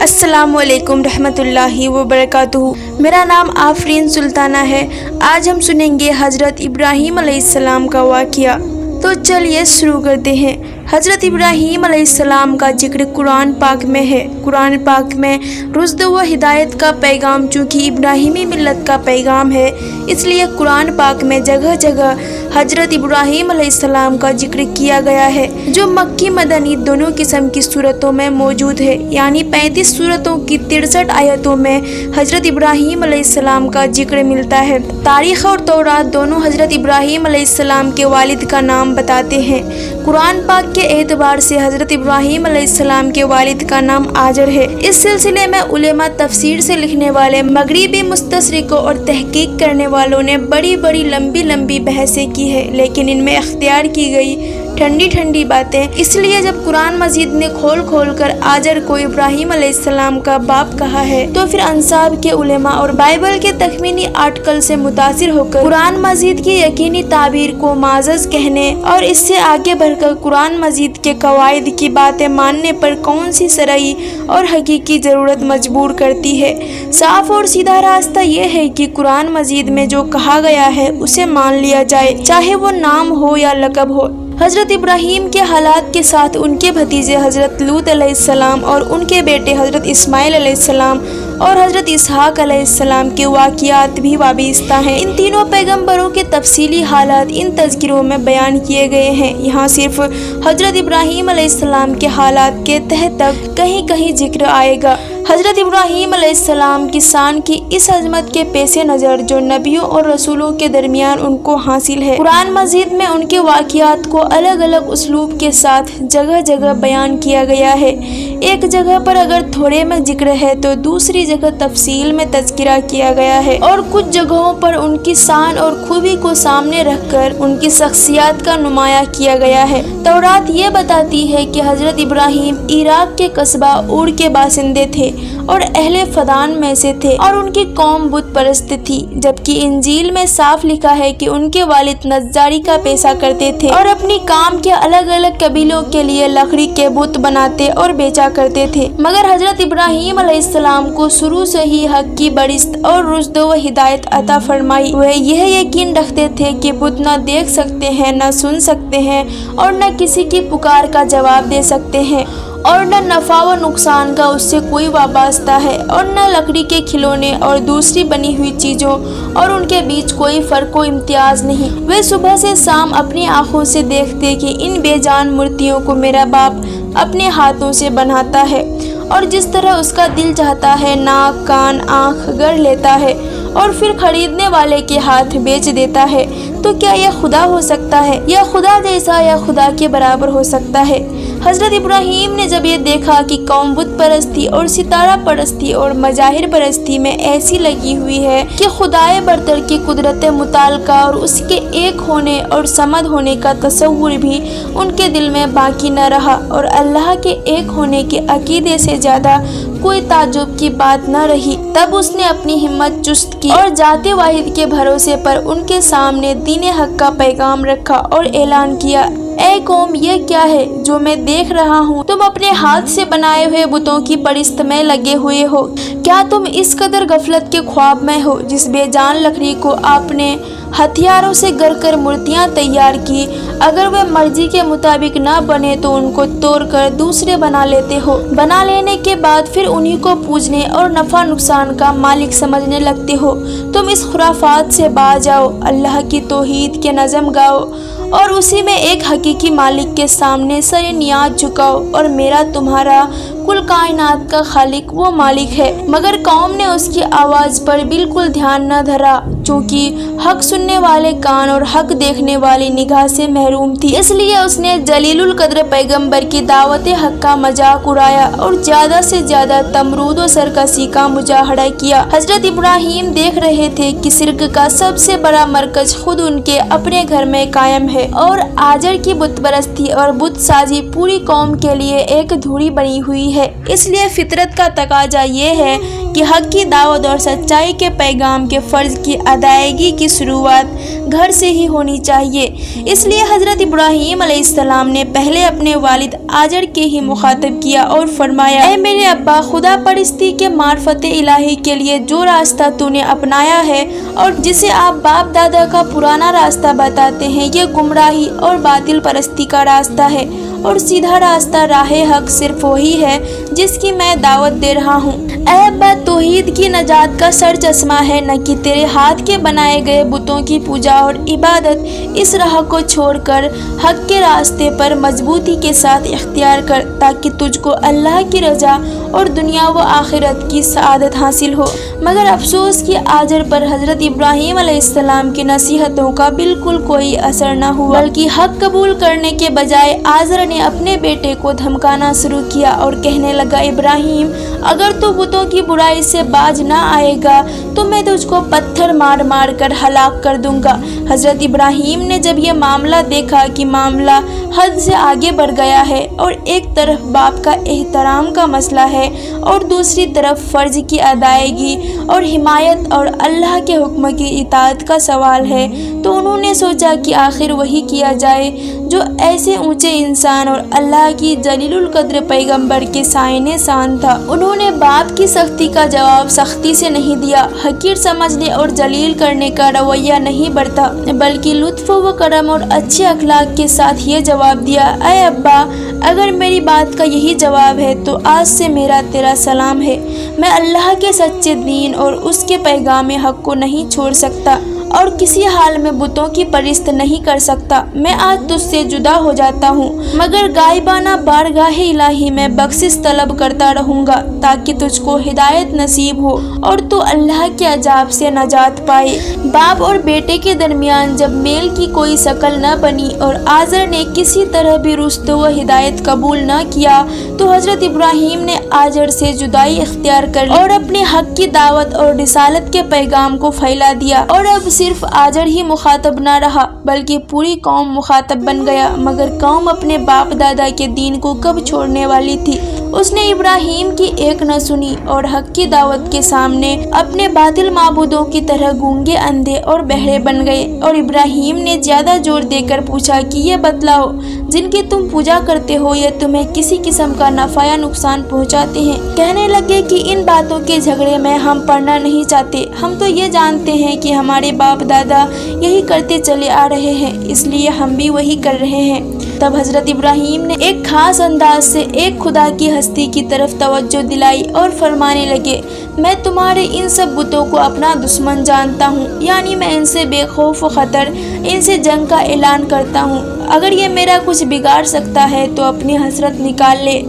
السلام علیکم رحمۃ اللہ وبرکاتہ۔ میرا نام آفرین سلطانہ ہے۔ آج ہم سنیں گے حضرت ابراہیم علیہ السلام کا واقعہ۔ تو چلیے شروع کرتے ہیں۔ حضرت ابراہیم علیہ السلام کا ذکر قرآن پاک میں ہے۔ قرآن پاک میں رشد و ہدایت کا پیغام چونکہ ابراہیمی ملت کا پیغام ہے، اس لیے قرآن پاک میں جگہ جگہ حضرت ابراہیم علیہ السلام کا ذکر کیا گیا ہے، جو مکی مدنی دونوں قسم کی صورتوں میں موجود ہے، یعنی 35 صورتوں کی 63 آیتوں میں حضرت ابراہیم علیہ السلام کا ذکر ملتا ہے۔ تاریخ اور تورات دونوں حضرت ابراہیم علیہ السلام کے والد کا نام بتاتے ہیں۔ قرآن پاک کے اعتبار سے حضرت ابراہیم علیہ السلام کے والد کا نام آجر ہے۔ اس سلسلے میں علماء تفسیر سے لکھنے والے مغربی مستشرقوں اور تحقیق کرنے والوں نے بڑی لمبی بحثیں کی ہے، لیکن ان میں اختیار کی گئی ٹھنڈی باتیں، اس لیے جب قرآن مجید نے کھول کر آجر کو ابراہیم علیہ السلام کا باپ کہا ہے، تو پھر انساب کے علماء اور بائبل کے تخمینی آرٹیکل سے متاثر ہو کر قرآن مجید کی یقینی تعبیر کو معزز کہنے اور اس سے آگے بڑھ کر قرآن مجید کے قواعد کی باتیں ماننے پر کون سی شرعی اور حقیقی ضرورت مجبور کرتی ہے؟ صاف اور سیدھا راستہ یہ ہے کہ قرآن مجید میں جو کہا گیا ہے اسے مان لیا جائے، چاہے وہ نام ہو یا لقب ہو۔ حضرت ابراہیم کے حالات کے ساتھ ان کے بھتیجے حضرت لوط علیہ السلام اور ان کے بیٹے حضرت اسماعیل علیہ السلام اور حضرت اسحاق علیہ السلام کے واقعات بھی وابستہ ہیں۔ ان تینوں پیغمبروں کے تفصیلی حالات ان تذکروں میں بیان کیے گئے ہیں۔ یہاں صرف حضرت ابراہیم علیہ السلام کے حالات کے تحت تک کہیں ذکر آئے گا۔ حضرت ابراہیم علیہ السلام کی شان کی اس عظمت کے پیش نظر جو نبیوں اور رسولوں کے درمیان ان کو حاصل ہے، قرآن مجید میں ان کے واقعات کو الگ اسلوب کے ساتھ جگہ بیان کیا گیا ہے۔ ایک جگہ پر اگر تھوڑے میں ذکر ہے تو دوسری جگہ تفصیل میں تذکرہ کیا گیا ہے، اور کچھ جگہوں پر ان کی شان اور خوبی کو سامنے رکھ کر ان کی شخصیات کا نمایاں کیا گیا ہے۔ تورات یہ بتاتی ہے کہ حضرت ابراہیم عراق کے قصبہ اور کے باشندے تھے اور اہل فدان میں سے تھے، اور ان کی قوم بت پرست تھی، جبکہ انجیل میں صاف لکھا ہے کہ ان کے والد نجاری کا پیشہ کرتے تھے اور اپنی کام کے الگ قبیلوں کے لیے لکڑی کے بت بناتے اور بیچا کرتے تھے۔ مگر حضرت ابراہیم علیہ السلام کو شروع سے ہی حق کی بڑست اور رشد و ہدایت عطا فرمائی۔ وہ یہ یقین رکھتے تھے کہ بت نہ دیکھ سکتے ہیں، نہ سن سکتے ہیں، اور نہ کسی کی پکار کا جواب دے سکتے ہیں، اور نہ نفع و نقصان کا اس سے کوئی وابستہ ہے، اور نہ لکڑی کے کھلونے اور دوسری بنی ہوئی چیزوں اور ان کے بیچ کوئی فرق و امتیاز نہیں۔ وہ صبح سے شام اپنی آنکھوں سے دیکھتے کہ ان بے جان مورتیوں کو میرا باپ اپنے ہاتھوں سے بناتا ہے، اور جس طرح اس کا دل چاہتا ہے ناک کان آنکھ گڑھ لیتا ہے اور پھر خریدنے والے کے ہاتھ بیچ دیتا ہے، تو کیا یہ خدا ہو سکتا ہے؟ یا خدا جیسا یا خدا کے برابر ہو سکتا ہے؟ حضرت ابراہیم نے جب یہ دیکھا کہ قوم بت پرستی اور ستارہ پرستی اور مظاہر پرستی میں ایسی لگی ہوئی ہے کہ خدائے برتر کی قدرت متعلقہ اور اس کے ایک ہونے اور صمد ہونے کا تصور بھی ان کے دل میں باقی نہ رہا، اور اللہ کے ایک ہونے کے عقیدے سے زیادہ کوئی تعجب کی بات نہ رہی، تب اس نے اپنی ہمت چست کی اور ذات واحد کے بھروسے پر ان کے سامنے دین حق کا پیغام رکھا اور اعلان کیا، اے قوم، یہ کیا ہے جو میں دیکھ رہا ہوں؟ تم اپنے ہاتھ سے بنائے ہوئے بتوں کی پرست میں لگے ہوئے ہو۔ کیا تم اس قدر غفلت کے خواب میں ہو جس بے جان لکڑی کو آپ نے ہتھیاروں سے گر کر مورتیاں تیار کی؟ اگر وہ مرضی کے مطابق نہ بنے تو ان کو توڑ کر دوسرے بنا لیتے ہو، بنا لینے کے بعد پھر انہی کو پوجنے اور نفع نقصان کا مالک سمجھنے لگتے ہو۔ تم اس خرافات سے باز آؤ، اللہ کی توحید کے نظم گاؤ اور اسی میں ایک حقیقی مالک کے سامنے سر نیاز جھکاؤ، اور میرا تمہارا کل کائنات کا خالق وہ مالک ہے۔ مگر قوم نے اس کی آواز پر بالکل دھیان نہ دھرا، چونکہ حق سننے والے کان اور حق دیکھنے والی نگاہ سے محروم تھی، اس لیے اس نے جلیل القدر پیغمبر کی دعوت حق کا مذاق اڑایا اور زیادہ سے زیادہ تمرود و سرکشی کا مظاہرہ کیا۔ حضرت ابراہیم دیکھ رہے تھے کہ شرک کا سب سے بڑا مرکز خود ان کے اپنے گھر میں قائم ہے، اور آجر کی بت پرستی اور بت سازی پوری قوم کے لیے ایک دھوری بنی ہوئی ہے۔ اس لیے فطرت کا تقاضا یہ ہے کہ حق کی دعوت اور سچائی کے پیغام کے فرض کی ادائیگی کی شروعات گھر سے ہی ہونی چاہیے۔ اس لیے حضرت ابراہیم علیہ السلام نے پہلے اپنے والد آجر کے ہی مخاطب کیا اور فرمایا، اے میرے ابا، خدا پرستی کے معرفت الہی کے لیے جو راستہ تو نے اپنایا ہے اور جسے آپ باپ دادا کا پرانا راستہ بتاتے ہیں، یہ گمراہی اور باطل پرستی کا راستہ ہے، اور سیدھا راستہ راہ حق صرف وہی ہے جس کی میں دعوت دے رہا ہوں۔ اے ابا، توحید کی نجات کا سر چشمہ ہے، نہ کہ تیرے ہاتھ کے بنائے گئے بتوں کی پوجا اور عبادت۔ اس راہ کو چھوڑ کر حق کے راستے پر مضبوطی کے ساتھ اختیار کر، تاکہ تجھ کو اللہ کی رضا اور دنیا و آخرت کی سعادت حاصل ہو۔ مگر افسوس کہ آجر پر حضرت ابراہیم علیہ السلام کی نصیحتوں کا بالکل کوئی اثر نہ ہوا، بلکہ حق قبول کرنے کے بجائے آجر نے اپنے بیٹے کو دھمکانا شروع کیا اور کہنے لگا، ابراہیم، اگر تو بتوں کی برائی سے باز نہ آئے گا تو میں تجھ کو پتھر مار مار کر ہلاک کر دوں گا۔ حضرت ابراہیم نے جب یہ معاملہ دیکھا کہ معاملہ حد سے آگے بڑھ گیا ہے اور ایک طرف باپ کا احترام کا مسئلہ ہے اور دوسری طرف فرض کی ادائیگی اور حمایت اور اللہ کے حکم کی اطاعت کا سوال ہے، تو انہوں نے سوچا کہ آخر وہی کیا جائے جو ایسے اونچے انسان اور اللہ کی جلیل القدر پیغمبر کے سائنے شان تھا۔ انہوں نے باپ کی سختی کا جواب سختی سے نہیں دیا، حقیر سمجھنے اور جلیل کرنے کا رویہ نہیں برتا، بلکہ لطف و کرم اور اچھے اخلاق کے ساتھ یہ جواب دیا، اے ابا، اگر میری بات کا یہی جواب ہے تو آج سے میرا تیرا سلام ہے۔ میں اللہ کے سچے دین اور اس کے پیغام حق کو نہیں چھوڑ سکتا اور کسی حال میں بتوں کی پرست نہیں کر سکتا۔ میں آج تجھ سے جدا ہو جاتا ہوں، مگر غائبانہ بارگاہ الہی میں بخشش طلب کرتا رہوں گا تاکہ تجھ کو ہدایت نصیب ہو اور تو اللہ کے عذاب سے نجات پائے۔ باپ اور بیٹے کے درمیان جب میل کی کوئی شکل نہ بنی اور آزر نے کسی طرح بھی رشد و ہدایت قبول نہ کیا، تو حضرت ابراہیم نے آزر سے جدائی اختیار کر لی اور اپنے حق کی دعوت اور رسالت کے پیغام کو پھیلا دیا، اور اب صرف آجر ہی مخاطب نہ رہا بلکہ پوری قوم مخاطب بن گیا۔ مگر قوم اپنے باپ دادا کے دین کو کب چھوڑنے والی تھی؟ اس نے ابراہیم کی ایک نہ سنی اور حق کی دعوت کے سامنے اپنے باطل معبودوں کی طرح گونگے، اندھے اور بہرے بن گئے۔ اور ابراہیم نے زیادہ زور دے کر پوچھا کہ یہ بتلاؤ، جن کی تم پوجا کرتے ہو یہ تمہیں کسی قسم کا نفع یا نقصان پہنچاتے ہیں؟ کہنے لگے کہ ان باتوں کے جھگڑے میں ہم پڑنا نہیں چاہتے، ہم تو یہ جانتے ہیں کہ ہمارے باپ دادا یہی کرتے چلے آ رہے ہیں، اس لیے ہم بھی وہی کر رہے ہیں۔ تب حضرت ابراہیم نے ایک خاص انداز سے ایک خدا کی ہستی کی طرف توجہ دلائی اور فرمانے لگے، میں تمہارے ان سب بتوں کو اپنا دشمن جانتا ہوں، یعنی میں ان سے بے خوف و خطر ان سے جنگ کا اعلان کرتا ہوں۔ اگر یہ میرا کچھ بگاڑ سکتا ہے تو اپنی حسرت نکال لے،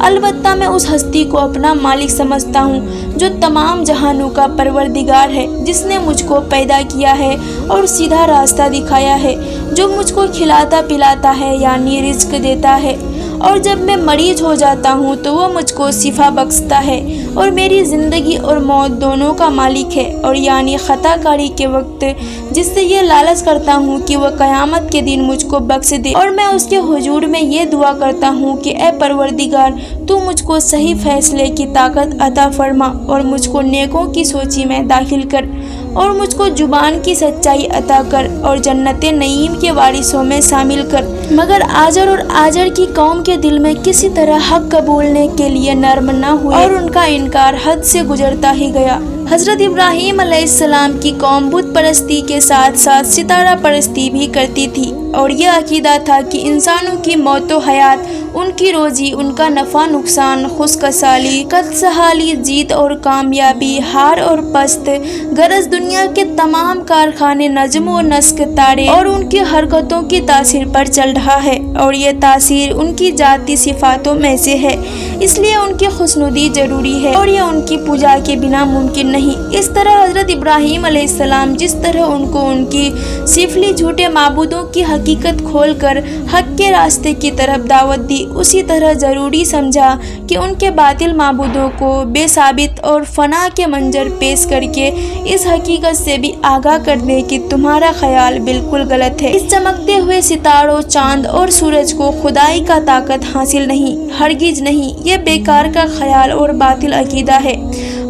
البتہ میں اس ہستی کو اپنا مالک سمجھتا ہوں جو تمام جہانوں کا پروردگار ہے، جس نے مجھ کو پیدا کیا ہے اور سیدھا راستہ دکھایا ہے، جو مجھ کو کھلاتا پلاتا ہے یعنی رزق دیتا ہے، اور جب میں مریض ہو جاتا ہوں تو وہ مجھ کو شفا بخشتا ہے، اور میری زندگی اور موت دونوں کا مالک ہے، اور یعنی خطا کاری کے وقت جس سے یہ لالچ کرتا ہوں کہ وہ قیامت کے دن مجھ کو بخش دے، اور میں اس کے حضور میں یہ دعا کرتا ہوں کہ اے پروردگار، تو مجھ کو صحیح فیصلے کی طاقت عطا فرما اور مجھ کو نیکوں کی سوچی میں داخل کر، اور مجھ کو زبان کی سچائی عطا کر اور جنت نعیم کے وارثوں میں شامل کر۔ مگر آجر اور آجر کی قوم کے دل میں کسی طرح حق قبولنے کے لیے نرم نہ ہوئے اور ان کا انکار حد سے گزرتا ہی گیا۔ حضرت ابراہیم علیہ السلام کی قوم بت پرستی کے ساتھ ساتھ ستارہ پرستی بھی کرتی تھی، اور یہ عقیدہ تھا کہ انسانوں کی موت و حیات، ان کی روزی، ان کا نفع نقصان، خوشحالی، کدسحالی، جیت اور کامیابی، ہار اور پست، غرض دنیا کے تمام کارخانے نظم و نسق تارے اور ان کی حرکتوں کی تاثیر پر چل رہا ہے، اور یہ تاثیر ان کی ذاتی صفاتوں میں سے ہے، اس لیے ان کی خوشنودی ضروری ہے اور یہ ان کی پوجا کے بنا ممکن نہیں۔ اس طرح حضرت ابراہیم علیہ السلام جس طرح ان کو ان کی سفلی جھوٹے معبودوں کی حقیقت کھول کر حق کے راستے کی طرف دعوت دی، اسی طرح ضروری سمجھا کہ ان کے باطل معبودوں کو بے ثابت اور فنا کے منظر پیش کر کے اس حقیقت سے بھی آگاہ کر دے کہ تمہارا خیال بالکل غلط ہے، اس چمکتے ہوئے ستاروں، چاند اور سورج کو خدائی کا طاقت حاصل نہیں، ہرگز نہیں، یہ بیکار کا خیال اور باطل عقیدہ ہے۔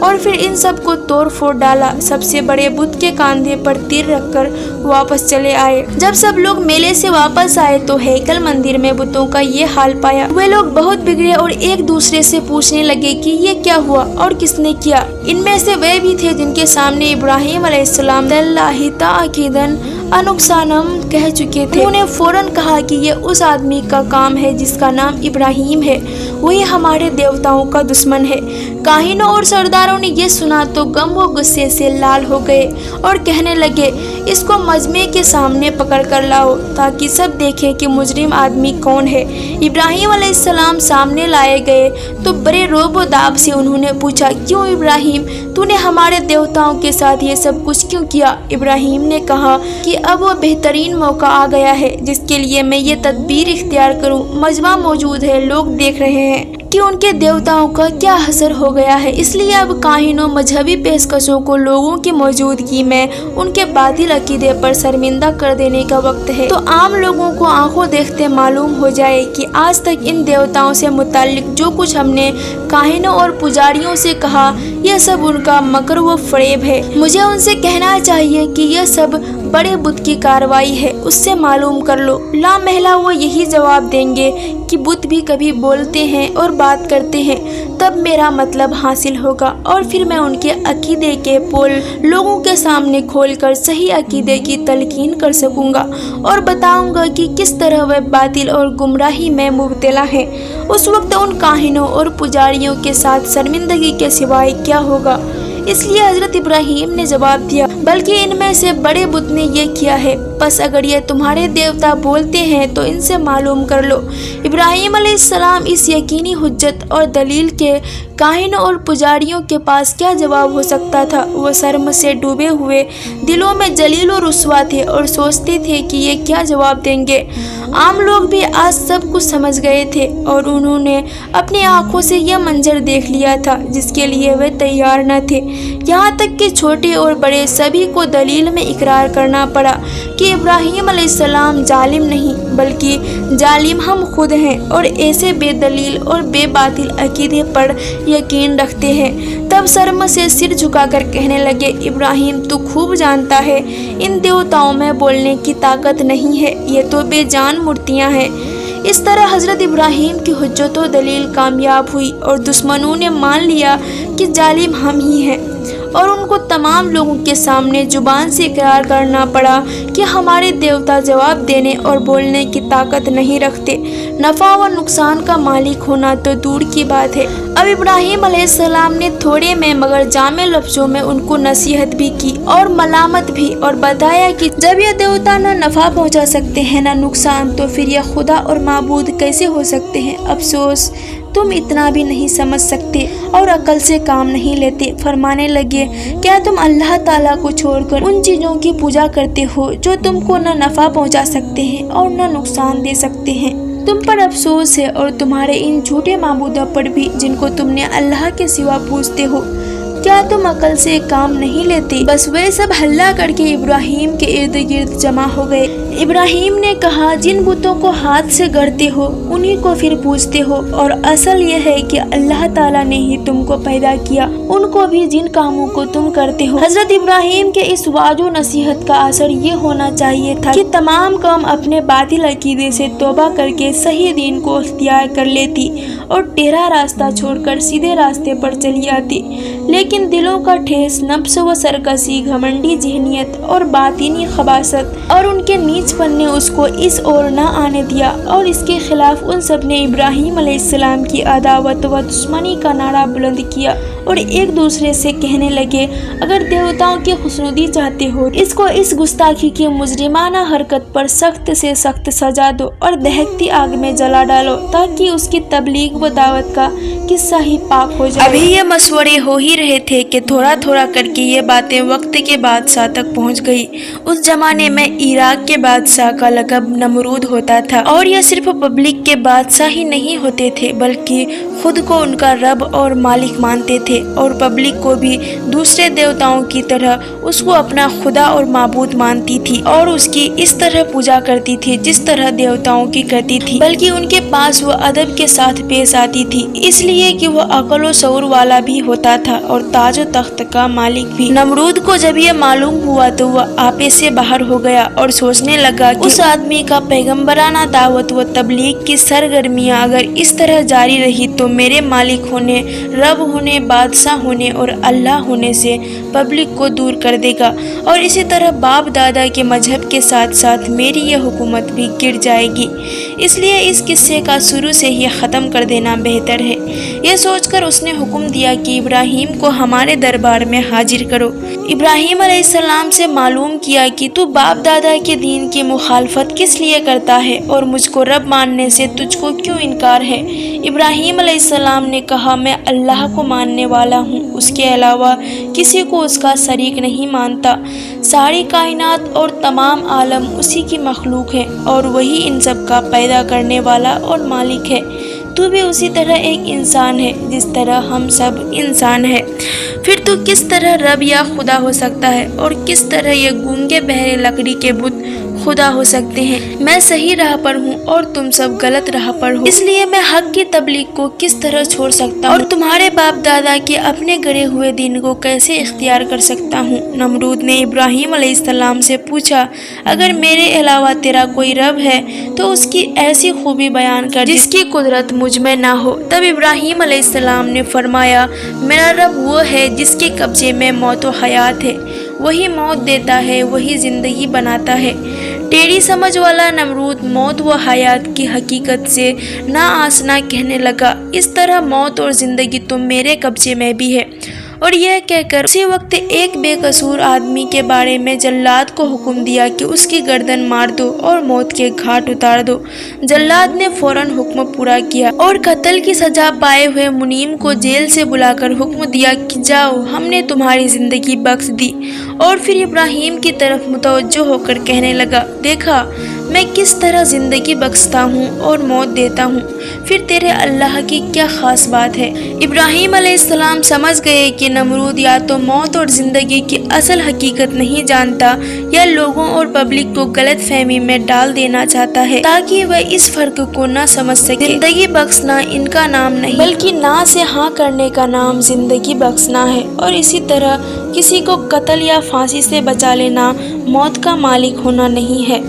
اور پھر ان سب کو توڑ پھوڑ ڈالا۔ سب سے بڑے بت کے کاندھے پر تیر رکھ کر واپس چلے آئے۔ جب سب لوگ میلے سے واپس آئے تو ہیکل مندر میں بتوں کا یہ حال پایا۔ وہ لوگ بہت بگڑے اور ایک دوسرے سے پوچھنے لگے کہ یہ کیا ہوا اور کس نے کیا۔ ان میں سے وہ بھی تھے جن کے سامنے ابراہیم علیہ السلام اللہ تاکیدن انقسانم کہہ چکے تھے۔ انہوں نے فوراً کہا کہ یہ اس آدمی کا کام ہے جس کا نام ابراہیم ہے، وہی ہمارے دیوتاؤں کا دشمن ہے۔ کاہنوں اور سرداروں نے یہ سنا تو غم و غصے سے لال ہو گئے اور کہنے لگے اس کو مجمع کے سامنے پکڑ کر لاؤ تاکہ سب دیکھیں کہ مجرم آدمی کون ہے۔ ابراہیم علیہ السلام سامنے لائے گئے تو بڑے روب و داب سے انہوں نے پوچھا، کیوں ابراہیم، تو نے ہمارے دیوتاؤں کے ساتھ یہ سب کچھ کیوں کیا؟ ابراہیم نے کہا کہ اب وہ بہترین موقع آ گیا ہے جس کے لیے میں یہ تدبیر اختیار کروں۔ مجمع موجود ہے، لوگ دیکھ رہے ہیں کہ ان کے دیوتاؤں کا کیا حشر ہو گیا ہے، اس لیے اب کاہنوں مذہبی پیشکشوں کو لوگوں کی موجودگی میں ان کے باطل عقیدے پر شرمندہ کر دینے کا وقت ہے، تو عام لوگوں کو آنکھوں دیکھتے معلوم ہو جائے کہ آج تک ان دیوتاؤں سے متعلق جو کچھ ہم نے کاہنوں اور پجاریوں سے کہا یہ سب ان کا مکر و فریب ہے۔ مجھے ان سے کہنا چاہیے کہ یہ سب بڑے بت کی کارروائی ہے، اس سے معلوم کر لو۔ لا محالہ وہ یہی جواب دیں گے کہ بت بھی کبھی بولتے ہیں اور بات کرتے ہیں، تب میرا مطلب حاصل ہوگا اور پھر میں ان کے عقیدے کے پول لوگوں کے سامنے کھول کر صحیح عقیدے کی تلقین کر سکوں گا اور بتاؤں گا کہ کس طرح وہ باطل اور گمراہی میں مبتلا ہیں۔ اس وقت ان کاہنوں اور پجاریوں کے ساتھ شرمندگی کے سوائے کیا ہوگا؟ اس لیے حضرت ابراہیم نے جواب دیا، بلکہ ان میں سے بڑے بت نے یہ کیا ہے، پس اگر یہ تمہارے دیوتا بولتے ہیں تو ان سے معلوم کر لو۔ ابراہیم علیہ السلام اس یقینی حجت اور دلیل کے کاہنوں اور پجاریوں کے پاس کیا جواب ہو سکتا تھا؟ وہ شرم سے ڈوبے ہوئے دلوں میں ذلیل و رسوا تھے اور سوچتے تھے کہ یہ کیا جواب دیں گے۔ عام لوگ بھی آج سب کچھ سمجھ گئے تھے اور انہوں نے اپنی آنکھوں سے یہ منظر دیکھ لیا تھا جس کے لیے وہ تیار نہ تھے، یہاں تک کہ چھوٹے اور بڑے سبھی کو دلیل میں اقرار کرنا پڑا کہ ابراہیم علیہ السلام ظالم نہیں بلکہ ظالم ہم خود ہیں اور ایسے بے دلیل اور بے باطل عقیدے پر یقین رکھتے ہیں۔ تب شرم سے سر جھکا کر کہنے لگے، ابراہیم تو خوب جانتا ہے ان دیوتاؤں میں بولنے کی طاقت نہیں ہے، یہ تو بے جان مورتیاں ہیں۔ اس طرح حضرت ابراہیم کی حجت و دلیل کامیاب ہوئی اور دشمنوں نے مان لیا کہ ظالم ہم ہی ہیں، اور ان کو تمام لوگوں کے سامنے زبان سے اقرار کرنا پڑا کہ ہمارے دیوتا جواب دینے اور بولنے کی طاقت نہیں رکھتے، نفع و نقصان کا مالک ہونا تو دور کی بات ہے۔ اب ابراہیم علیہ السلام نے تھوڑے میں مگر جامع لفظوں میں ان کو نصیحت بھی کی اور ملامت بھی، اور بتایا کہ جب یہ دیوتا نہ نفع پہنچا سکتے ہیں نہ نقصان، تو پھر یہ خدا اور معبود کیسے ہو سکتے ہیں؟ افسوس تم اتنا بھی نہیں سمجھ سکتے اور عقل سے کام نہیں لیتے۔ فرمانے لگے، کیا تم اللہ تعالیٰ کو چھوڑ کر ان چیزوں کی پوجا کرتے ہو جو تم کو نہ نفع پہنچا سکتے ہیں اور نہ نقصان دے سکتے ہیں؟ تم پر افسوس ہے اور تمہارے ان جھوٹے معبودوں پر بھی جن کو تم نے اللہ کے سوا پوجتے ہو۔ کیا تم عقل سے کام نہیں لیتے؟ بس وہ سب ہلہ کر کے ابراہیم کے ارد گرد جمع ہو گئے۔ ابراہیم نے کہا، جن بتوں کو ہاتھ سے گڑتے ہو انہی کو پھر پوجتے ہو، اور اصل یہ ہے کہ اللہ تعالیٰ نے ہی تم کو پیدا کیا، ان کو بھی جن کاموں کو تم کرتے ہو۔ حضرت ابراہیم کے اس وعظ و نصیحت کا اثر یہ ہونا چاہیے تھا کہ تمام قوم اپنے باطل عقیدے سے توبہ کر کے صحیح دین کو اختیار کر لیتی اور ٹیڑھا راستہ چھوڑ کر سیدھے راستے پر چلی آتی، لیکن دلوں کا ٹھیس، نفس و سرکشی، گھمنڈی ذہنیت اور باطنی خباثت اور ان کے نیچ پن نے اس کو اس اور نہ آنے دیا، اور اس کے خلاف ان سب نے ابراہیم علیہ السلام کی عداوت و دشمنی کا نعرہ بلند کیا اور ایک دوسرے سے کہنے لگے، اگر دیوتاؤں کی خوشنودی چاہتے ہو اس کو اس گستاخی کی مجرمانہ حرکت پر سخت سے سخت سزا دو اور دہکتی آگ میں جلا ڈالو تاکہ اس کی تبلیغ و دعوت کا قصہ ہی پاک ہو جائے۔ ابھی یہ مشورے ہو ہی رہے تھے کہ تھوڑا تھوڑا کر کے یہ باتیں وقت کے بادشاہ تک پہنچ گئی۔ اس زمانے میں عراق کے بادشاہ کا لقب نمرود ہوتا تھا، اور یہ صرف پبلک کے بادشاہ ہی نہیں ہوتے تھے بلکہ خود کو ان کا رب اور مالک مانتے تھے۔ تھے اور پبلک کو بھی دوسرے دیوتاؤں کی طرح اس کو اپنا خدا اور معبود مانتی تھی اور اس کی اس طرح پوجا کرتی تھی جس طرح دیوتاؤں کی کرتی تھی، بلکہ ان کے پاس وہ ادب کے ساتھ پیش آتی تھی، اس لیے کہ وہ عقل و شعور والا بھی ہوتا تھا اور تاج و تخت کا مالک بھی۔ نمرود کو جب یہ معلوم ہوا تو وہ آپے سے باہر ہو گیا اور سوچنے لگا کہ اس آدمی کا پیغمبرانہ دعوت و تبلیغ کی سرگرمیاں اگر اس طرح جاری رہی تو میرے مالک ہونے، رب ہونے، بادشاہ ہونے اور اللہ ہونے سے پبلک کو دور کر دے گا، اور اسی طرح باپ دادا کے مذہب کے ساتھ ساتھ میری یہ حکومت بھی گر جائے گی، اس لیے اس قصے کا شروع سے ہی ختم کر دینا بہتر ہے۔ یہ سوچ کر اس نے حکم دیا کہ ابراہیم کو ہمارے دربار میں حاضر کرو۔ ابراہیم علیہ السلام سے معلوم کیا کہ تو باپ دادا کے دین کی مخالفت کس لیے کرتا ہے اور مجھ کو رب ماننے سے تجھ کو کیوں انکار ہے؟ ابراہیم علیہ السلام نے کہا، میں اللہ کو ماننے والا ہوں، اس کے علاوہ کسی کو اس کا شریک نہیں مانتا۔ ساری کائنات اور تمام عالم اسی کی مخلوق ہے اور وہی ان سب کا پیدا کرنے والا اور مالک ہے۔ تو بھی اسی طرح ایک انسان ہے جس طرح ہم سب انسان ہیں۔ پھر تو کس طرح رب یا خدا ہو سکتا ہے اور کس طرح یہ گونگے بہرے لکڑی کے بت خدا ہو سکتے ہیں؟ میں صحیح راہ پر ہوں اور تم سب غلط راہ پر ہو، اس لیے میں حق کی تبلیغ کو کس طرح چھوڑ سکتا ہوں اور تمہارے باپ دادا کے اپنے گڑے ہوئے دین کو کیسے اختیار کر سکتا ہوں؟ نمرود نے ابراہیم علیہ السلام سے پوچھا، اگر میرے علاوہ تیرا کوئی رب ہے تو اس کی ایسی خوبی بیان کر جس کی قدرت مجھ میں نہ ہو۔ تب ابراہیم علیہ السلام نے فرمایا، میرا رب وہ ہے جس کے قبضے میں موت و حیات ہے، وہی موت دیتا ہے، وہی زندگی بناتا ہے۔ ٹیڑھی سمجھ والا نمرود موت و حیات کی حقیقت سے نا آشنا کہنے لگا، اس طرح موت اور زندگی تو میرے قبضے میں بھی ہے۔ اور یہ کہہ کر اسی وقت ایک بے قصور آدمی کے بارے میں جلاد کو حکم دیا کہ اس کی گردن مار دو اور موت کے گھاٹ اتار دو۔ جلاد نے فوراً حکم پورا کیا اور قتل کی سزا پائے ہوئے منیم کو جیل سے بلا کر حکم دیا کہ جاؤ، ہم نے تمہاری زندگی بخش دی۔ اور پھر ابراہیم کی طرف متوجہ ہو کر کہنے لگا، دیکھا میں کس طرح زندگی بخشتا ہوں اور موت دیتا ہوں، پھر تیرے اللہ کی کیا خاص بات ہے؟ ابراہیم علیہ السلام سمجھ گئے کہ نمرود یا تو موت اور زندگی کی اصل حقیقت نہیں جانتا یا لوگوں اور پبلک کو غلط فہمی میں ڈال دینا چاہتا ہے تاکہ وہ اس فرق کو نہ سمجھ سکے۔ زندگی بخشنا ان کا نام نہیں بلکہ نہ سے ہاں کرنے کا نام زندگی بخشنا ہے، اور اسی طرح کسی کو قتل یا پھانسی سے بچا لینا موت کا مالک ہونا نہیں ہے۔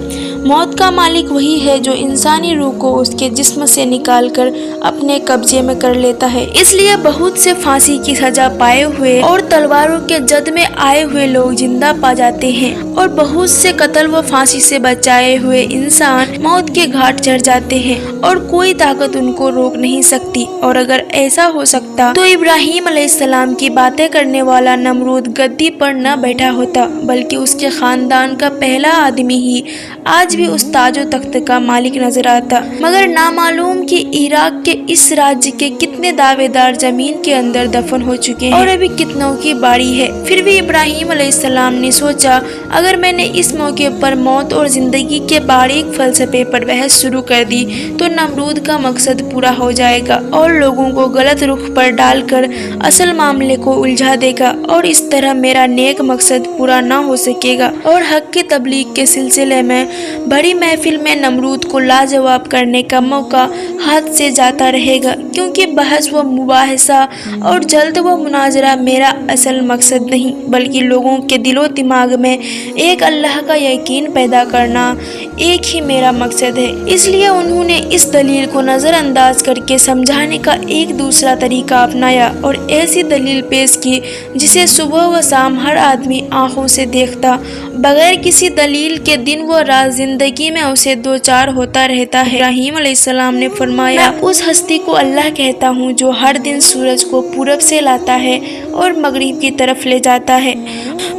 موت کا مالک وہی ہے جو انسانی روح کو اس کے جسم سے نکال کر اپنے قبضے میں کر لیتا ہے۔ اس لیے بہت سے پھانسی کی سزا پائے ہوئے اور تلواروں کے جد میں آئے ہوئے لوگ زندہ پا جاتے ہیں، اور بہت سے قتل و پھانسی سے بچائے ہوئے انسان موت کے گھاٹ چڑھ جاتے ہیں اور کوئی طاقت ان کو روک نہیں سکتی۔ اور اگر ایسا ہو سکتا تو ابراہیم علیہ السلام کی باتیں کرنے والا نمرود گدی پر نہ بیٹھا ہوتا بلکہ اس کے خاندان کا پہلا آدمی ہی آج بھی اس تاج و تخت کا مالک نظر آتا، مگر نامعلوم کہ عراق کے اس راجیہ کے کتنے دعوے دار زمین کے اندر دفن ہو چکے ہیں اور ابھی کتنوں کی باری ہے۔ پھر بھی ابراہیم علیہ السلام نے سوچا، اگر میں نے اس موقع پر موت اور زندگی کے باریک فلسفے پر بحث شروع کر دی تو نمرود کا مقصد پورا ہو جائے گا اور لوگوں کو غلط رخ پر ڈال کر اصل معاملے کو الجھا دے گا، اور اس طرح میرا نیک مقصد پورا نہ ہو سکے گا، اور حق کی تبلیغ کے سلسلے میں بڑی محفل میں نمرود کو لاجواب کرنے کا موقع ہاتھ سے جاتا رہے گا، کیونکہ بحث و مباحثہ اور جلد و مناظرہ میرا اصل مقصد نہیں بلکہ لوگوں کے دل و دماغ میں ایک اللہ کا یقین پیدا کرنا ایک ہی میرا مقصد ہے۔ اس لیے انہوں نے اس دلیل کو نظر انداز کر کے سمجھانے کا ایک دوسرا طریقہ اپنایا اور ایسی دلیل پیش کی جسے صبح و شام ہر آدمی آنکھوں سے دیکھتا، بغیر کسی دلیل کے دن و رات زندگی میں اسے دو چار ہوتا رہتا ہے۔ ابراہیم علیہ السلام نے فرمایا، میں اس ہستی کو اللہ کہتا ہوں جو ہر دن سورج کو پورب سے لاتا ہے اور مغرب کی طرف لے جاتا ہے۔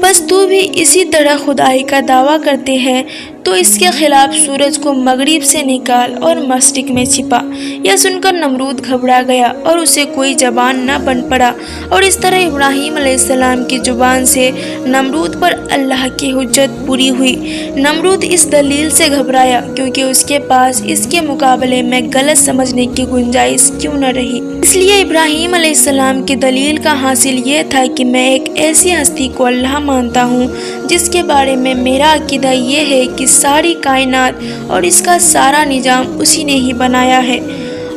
بس تو بھی اسی طرح خدائی کا دعویٰ کرتے ہیں تو اس کے خلاف سورج کو مغرب سے نکال اور مشرق میں چھپا۔ یہ سن کر نمرود گھبرا گیا اور اسے کوئی زبان نہ بن پڑا، اور اس طرح ابراہیم علیہ السلام کی زبان سے نمرود پر اللہ کی حجت پوری ہوئی۔ نمرود اس دلیل سے گھبرایا کیونکہ اس کے پاس اس کے مقابلے میں غلط سمجھنے کی گنجائش کیوں نہ رہی۔ اس لیے ابراہیم علیہ السلام کی دلیل کا حاصل یہ تھا کہ میں ایک ایسی ہستی کو اللہ مانتا ہوں جس کے بارے میں میرا عقیدہ یہ ہے کہ ساری کائنات اور اس کا سارا نظام اسی نے ہی بنایا ہے،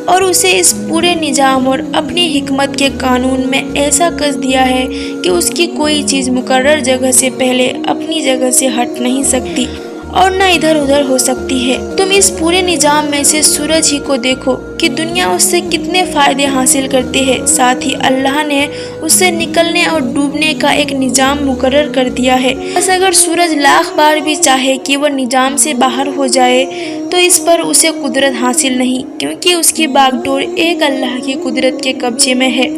اور اسے اس پورے نظام اور اپنی حکمت کے قانون میں ایسا کس دیا ہے کہ اس کی کوئی چیز مقرر جگہ سے پہلے اپنی جگہ سے ہٹ نہیں سکتی اور نہ ادھر ادھر ہو سکتی ہے۔ تم اس پورے نظام میں سے سورج ہی کو دیکھو کہ دنیا اس سے کتنے فائدے حاصل کرتی ہے، ساتھ ہی اللہ نے اس سے نکلنے اور ڈوبنے کا ایک نظام مقرر کر دیا ہے۔ بس اگر سورج لاکھ بار بھی چاہے کہ وہ نظام سے باہر ہو جائے تو اس پر اسے قدرت حاصل نہیں، کیونکہ اس کی باغ ڈور ایک اللہ کی قدرت کے قبضے میں ہے،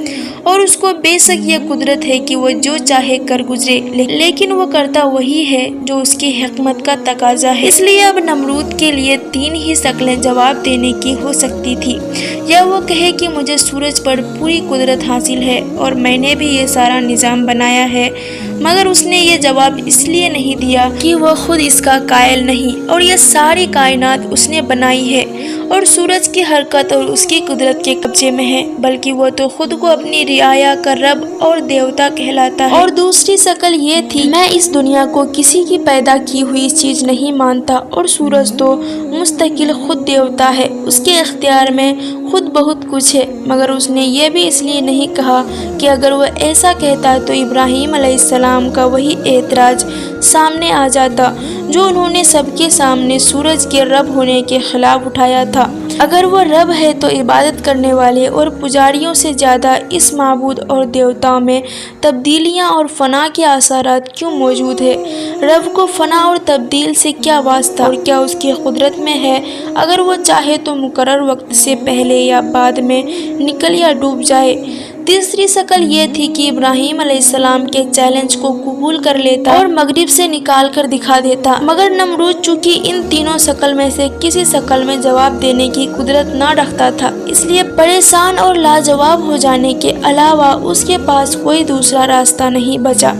اور اس کو بے شک یہ قدرت ہے کہ وہ جو چاہے کر گزرے، لیکن وہ کرتا وہی ہے جو اس کی حکمت کا تقاضا ہے۔ اس لیے اب نمرود کے لیے تین ہی شکلیں جواب دینے کی ہو سکتی تھی، یا وہ کہے کہ مجھے سورج پر پوری قدرت حاصل ہے اور میں نے بھی یہ سارا نظام بنایا ہے، مگر اس نے یہ جواب اس لیے نہیں دیا کہ وہ خود اس کا قائل نہیں اور یہ ساری کائنات اس نے بنائی ہے اور سورج کی حرکت اور اس کی قدرت کے قبضے میں ہے، بلکہ وہ تو خود کو اپنی رعایا کا رب اور دیوتا کہلاتا ہے۔ اور دوسری شکل یہ تھی، میں اس دنیا کو کسی کی پیدا کی ہوئی چیز نہیں مانتا، اور سورج تو مستقل خود دیوتا ہے، اس کے اختیار میں خود بہت کچھ ہے۔ مگر اس نے یہ بھی اس لیے نہیں کہا کہ اگر وہ ایسا کہتا تو ابراہیم علیہ السلام کا وہی اعتراض سامنے آ جاتا جو انہوں نے سب کے سامنے سورج کے رب ہونے کے خلاف اٹھایا تھا۔ اگر وہ رب ہے تو عبادت کرنے والے اور پجاریوں سے زیادہ اس معبود اور دیوتاؤں میں تبدیلیاں اور فنا کے اثرات کیوں موجود ہے؟ رب کو فنا اور تبدیل سے کیا واسطہ، اور کیا اس کی قدرت میں ہے اگر وہ چاہے تو مقرر وقت سے پہلے یا بعد میں نکل یا ڈوب جائے؟ تیسری شکل یہ تھی کہ ابراہیم علیہ السلام کے چیلنج کو قبول کر لیتا اور مغرب سے نکال کر دکھا دیتا، مگر نمرود چونکہ ان تینوں شکل میں سے کسی شکل میں جواب دینے کی قدرت نہ رکھتا تھا، اس لیے پریشان اور لاجواب ہو جانے کے علاوہ اس کے پاس کوئی دوسرا راستہ نہیں بچا۔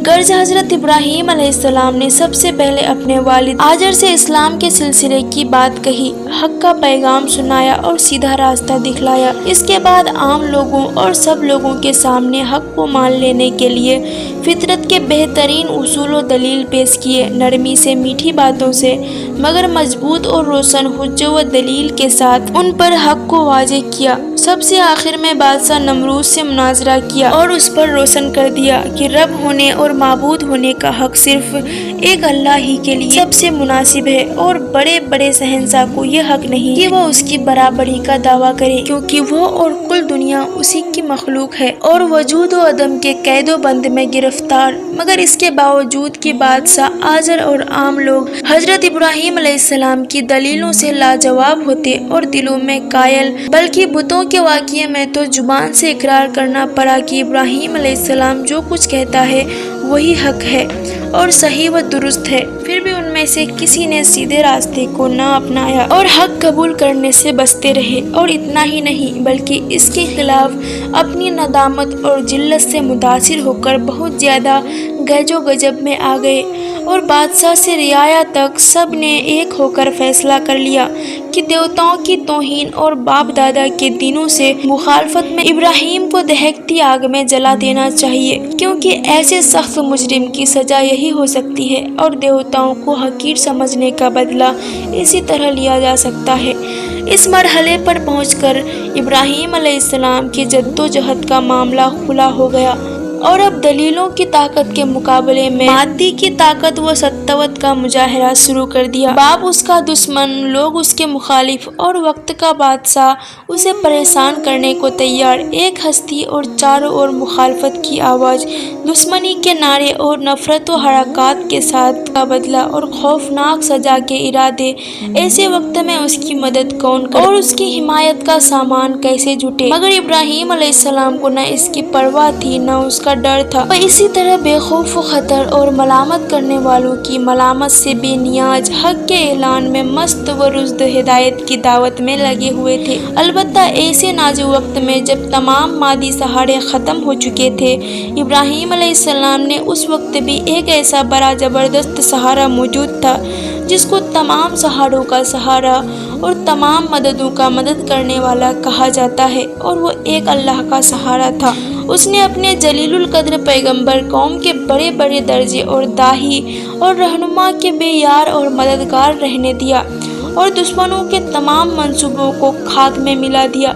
غرض حضرت ابراہیم علیہ السلام نے سب سے پہلے اپنے والد آزر سے اسلام کے سلسلے کی بات کہی، حق کا پیغام سنایا اور سیدھا راستہ دکھلایا۔ اس کے بعد عام لوگوں اور سب لوگوں کے سامنے حق کو مان لینے کے لیے فطرت کے بہترین اصول و دلیل پیش کیے، نرمی سے، میٹھی باتوں سے، مگر مضبوط اور روشن حجت و دلیل کے ساتھ ان پر حق کو واضح کیا۔ سب سے آخر میں بادشاہ نمرود سے مناظرہ کیا اور اس پر روشن کر دیا کہ رب ہونے اور معبود ہونے کا حق صرف ایک اللہ ہی کے لیے سب سے مناسب ہے، اور بڑے بڑے شہنشاہ کو یہ حق نہیں کہ وہ اس کی برابری کا دعویٰ کرے، کیونکہ وہ اور کل دنیا اسی کی مخلوق ہے اور وجود و عدم کے قید و بند میں گرفتار۔ مگر اس کے باوجود کہ بادشاہ آزر اور عام لوگ حضرت ابراہیم علیہ السلام کی دلیلوں سے لاجواب ہوتے اور دلوں میں قائل، بلکہ بتوں کے واقعے میں تو زبان سے اقرار کرنا پڑا کہ ابراہیم علیہ السلام جو کچھ کہتا ہے وہی حق ہے اور صحیح و درست ہے، پھر بھی ان میں سے کسی نے سیدھے راستے کو نہ اپنایا اور حق قبول کرنے سے بچتے رہے، اور اتنا ہی نہیں بلکہ اس کے خلاف اپنی ندامت اور ذلت سے متاثر ہو کر بہت زیادہ گیج و غضب میں آ گئے، اور بادشاہ سے رعایا تک سب نے ایک ہو کر فیصلہ کر لیا کہ دیوتاؤں کی توہین اور باپ دادا کے دینوں سے مخالفت میں ابراہیم کو دہکتی آگ میں جلا دینا چاہیے، کیونکہ ایسے سخت مجرم کی سزا یہی ہو سکتی ہے، اور دیوتاؤں کو حقیر سمجھنے کا بدلہ اسی طرح لیا جا سکتا ہے۔ اس مرحلے پر پہنچ کر ابراہیم علیہ السلام کی جدوجہد کا معاملہ کھلا ہو گیا، اور اب دلیلوں کی طاقت کے مقابلے میں مادی کی طاقت و سطوت کا مظاہرہ شروع کر دیا۔ باپ اس کا دشمن، لوگ اس کے مخالف، اور وقت کا بادشاہ اسے پریشان کرنے کو تیار، ایک ہستی اور چاروں اور مخالفت کی آواز، دشمنی کے نعرے اور نفرت و حرکات کے ساتھ کا بدلہ اور خوفناک سزا کے ارادے۔ ایسے وقت میں اس کی مدد کون کرے اور اس کی حمایت کا سامان کیسے جٹے؟ مگر ابراہیم علیہ السلام کو نہ اس کی پرواہ تھی، نہ اس کا ڈر تھا، وہ اسی طرح بے خوف و خطر اور ملامت کرنے والوں کی ملامت سے بے نیاز حق کے اعلان میں مست و رشد ہدایت کی دعوت میں لگے ہوئے تھے۔ البتہ ایسے نازک وقت میں جب تمام مادی سہارے ختم ہو چکے تھے، ابراہیم علیہ السلام نے اس وقت بھی ایک ایسا بڑا زبردست سہارا موجود تھا جس کو تمام سہاروں کا سہارا اور تمام مددوں کا مدد کرنے والا کہا جاتا ہے، اور وہ ایک اللہ کا سہارا تھا۔ اس نے اپنے جلیل القدر پیغمبر قوم کے بڑے بڑے درجے اور داعی اور رہنما کے بے یار اور مددگار رہنے دیا اور دشمنوں کے تمام منصوبوں کو خاک میں ملا دیا۔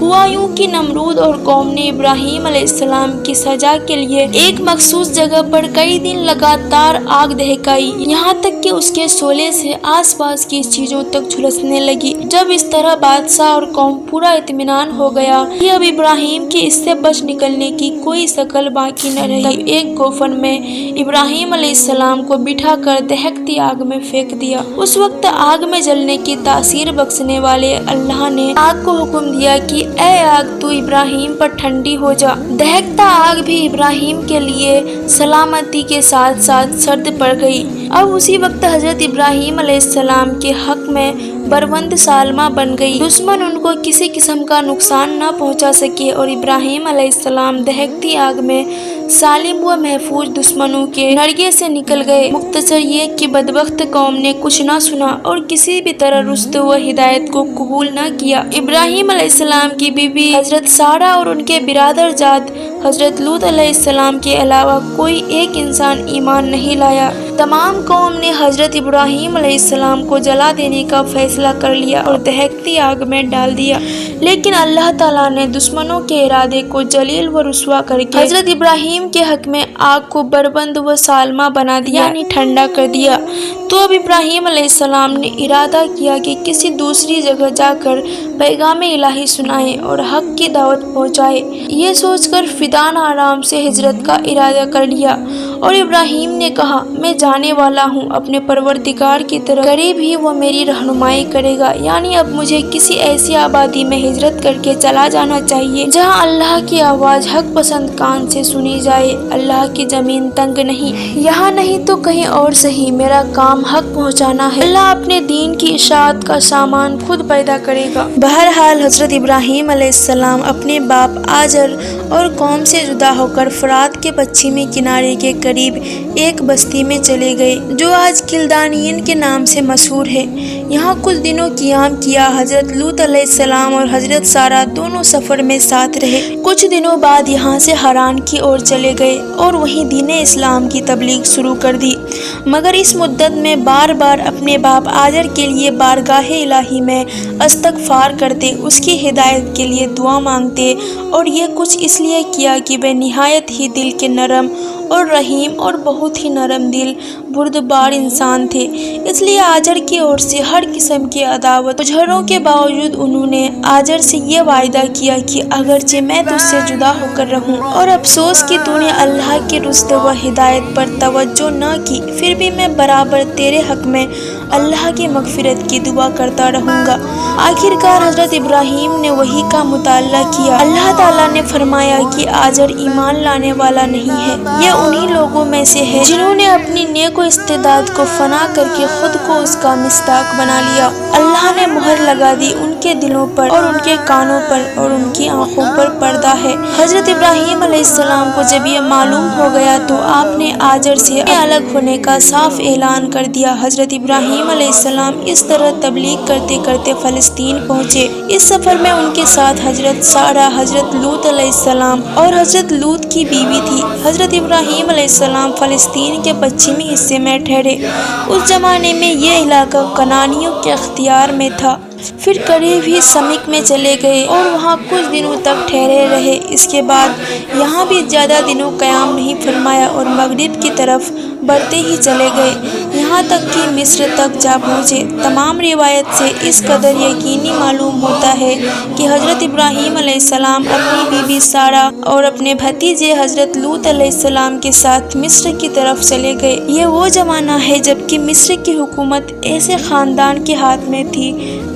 ہوا یوں کہ نمرود اور قوم نے ابراہیم علیہ السلام کی سزا کے لیے ایک مخصوص جگہ پر کئی دن لگاتار آگ دہکائی، یہاں تک کہ اس کے شعلے سے آس پاس کی چیزوں تک جھلسنے لگی۔ جب اس طرح بادشاہ اور قوم پورا اطمینان ہو گیا کہ اب ابراہیم کی اس سے بچ نکلنے کی کوئی شکل باقی نہ رہی، تب ایک کوفن میں ابراہیم علیہ السلام کو بٹھا کر دہکتی آگ میں پھینک دیا۔ اس وقت آگ میں جلنے کی تاثیر بخشنے والے اللہ نے آگ کو حکم دیا کہ اے آگ تو ابراہیم پر ٹھنڈی ہو جا۔ دہکتا آگ بھی ابراہیم کے لیے سلامتی کے ساتھ ساتھ سرد پڑ گئی۔ اب اسی وقت حضرت ابراہیم علیہ السلام کے حق میں بربند سالمہ بن گئی۔ دشمن ان کو کسی قسم کا نقصان نہ پہنچا سکے اور ابراہیم علیہ السلام دہکتی آگ میں سالم و محفوظ دشمنوں کے نرغے سے نکل گئے۔ مختصر یہ کہ بدبخت قوم نے کچھ نہ سنا اور کسی بھی طرح رشد و ہدایت کو قبول نہ کیا۔ ابراہیم علیہ السلام کی بیوی حضرت سارہ اور ان کے برادر جاد حضرت لوط علیہ السلام کے علاوہ کوئی ایک انسان ایمان نہیں لایا۔ تمام قوم نے حضرت ابراہیم علیہ السلام کو جلا دینے کا فیصلہ کر لیا اور دہکتی آگ میں ڈال دیا، لیکن اللہ تعالیٰ نے دشمنوں کے ارادے کو ذلیل و رسوا کر کے حضرت ابراہیم کے حق میں آگ کو بربند و سالمہ بنا دیا، یعنی ٹھنڈا کر دیا۔ تو اب ابراہیم علیہ السلام نے ارادہ کیا کہ کسی دوسری جگہ جا کر پیغام الہی سنائے اور حق کی دعوت پہنچائے۔ یہ سوچ کر فدان آرام سے ہجرت کا ارادہ کر لیا، اور ابراہیم نے کہا میں جانے والا ہوں اپنے پروردگار کی طرف، قریب ہی وہ میری رہنمائی کرے گا، یعنی اب مجھے کسی ایسی آبادی میں ہجرت کر کے چلا جانا چاہیے جہاں اللہ کی آواز حق پسند کان سے سنی جائے۔ اللہ کی زمین تنگ نہیں، یہاں نہیں تو کہیں اور صحیح، میرا کام حق پہنچانا ہے۔ اللہ اپنے دین کی اشاعت کا سامان خود پیدا کرے گا۔ بہرحال حضرت ابراہیم علیہ السلام اپنے باپ آزر اور قوم سے جدا ہو کر فرات کے پچھمی کنارے کے قریب ایک بستی میں چلے گئے جو آج کلدانیین کے نام سے مشہور ہے۔ یہاں کچھ دنوں قیام کیا۔ حضرت لوط علیہ السلام اور حضرت سارہ دونوں سفر میں ساتھ رہے۔ کچھ دنوں بعد یہاں سے حران کی اور چلے گئے اور وہیں دین اسلام کی تبلیغ شروع کر دی، مگر اس مدت میں بار بار اپنے باپ آزر کے لیے بارگاہ الہی میں استغفار کرتے، اس کی ہدایت کے لیے دعا مانگتے، اور یہ کچھ اس لیے کیا کہ وہ نہایت ہی دل کے نرم اور رحیم اور بہت ہی نرم دل بردبار انسان تھے۔ اس لیے آزر کی اور سے ہر قسم کی عداوت مجھروں کے باوجود انہوں نے آزر سے یہ وعدہ کیا کہ اگرچہ میں تجھ سے جدا ہو کر رہوں اور افسوس کہ تو نے اللہ کی رشد و ہدایت پر توجہ نہ کی، پھر بھی میں برابر تیرے حق میں اللہ کی مغفرت کی دعا کرتا رہوں گا۔ آخر کار حضرت ابراہیم نے وحی کا مطالعہ کیا۔ اللہ تعالیٰ نے فرمایا کہ آزر ایمان لانے والا نہیں ہے، یہ انہی لوگوں میں سے ہے جنہوں نے اپنی نیک و استعداد کو فنا کر کے خود کو اس کا مصداق بنا لیا۔ اللہ نے مہر لگا دی ان کے دلوں پر اور ان کے کانوں پر اور ان کی آنکھوں پر پردہ ہے۔ حضرت ابراہیم علیہ السلام کو جب یہ معلوم ہو گیا تو آپ نے آزر سے الگ ہونے کا صاف اعلان کر دیا۔ حضرت ابراہیم علیہ السلام اس طرح تبلیغ کرتے کرتے فلسطین پہنچے۔ اس سفر میں ان کے ساتھ حضرت سارہ، حضرت لوط علیہ السلام اور حضرت لوط کی بیوی تھی۔ حضرت ابراہیم علیہ السلام فلسطین کے پچھمی حصے میں ٹھہرے۔ اس زمانے میں یہ علاقہ کنانیوں کے اختیار میں تھا۔ پھر قریب ہی سمک میں چلے گئے اور وہاں کچھ دنوں تک ٹھہرے رہے۔ اس کے بعد یہاں بھی زیادہ دنوں قیام نہیں فرمایا اور مغرب کی طرف بڑھتے ہی چلے گئے، یہاں تک کہ مصر تک جا پہنچے۔ تمام روایت سے اس قدر یقینی معلوم ہوتا ہے کہ حضرت ابراہیم علیہ السلام اپنی بیوی سارہ اور اپنے بھتیجے حضرت لوط علیہ السلام کے ساتھ مصر کی طرف چلے گئے۔ یہ وہ زمانہ ہے جب کہ مصر کی حکومت ایسے خاندان کے ہاتھ میں تھی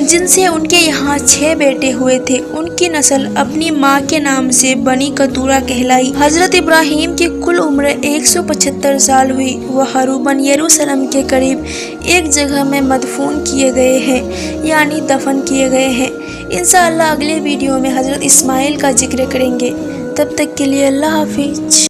جن سے ان کے یہاں 6 بیٹے ہوئے تھے۔ ان کی نسل اپنی ماں کے نام سے بنی کتورہ کہلائی۔ حضرت ابراہیم کی کل عمر 175 سال ہوئی۔ وہ حروباً یروشلم کے قریب ایک جگہ میں مدفون کیے گئے ہیں، یعنی دفن کیے گئے ہیں۔ انشاءاللہ اگلے ویڈیو میں حضرت اسماعیل کا ذکر کریں گے۔ تب تک کے لیے اللہ حافظ۔